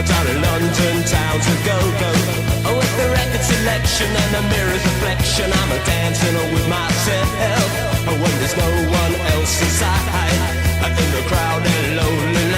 down in London town to go-go. Oh, with the record selection and the mirror's reflection, I'm a dancing with myself. Oh, when there's no one else inside, in the crowded lonely night.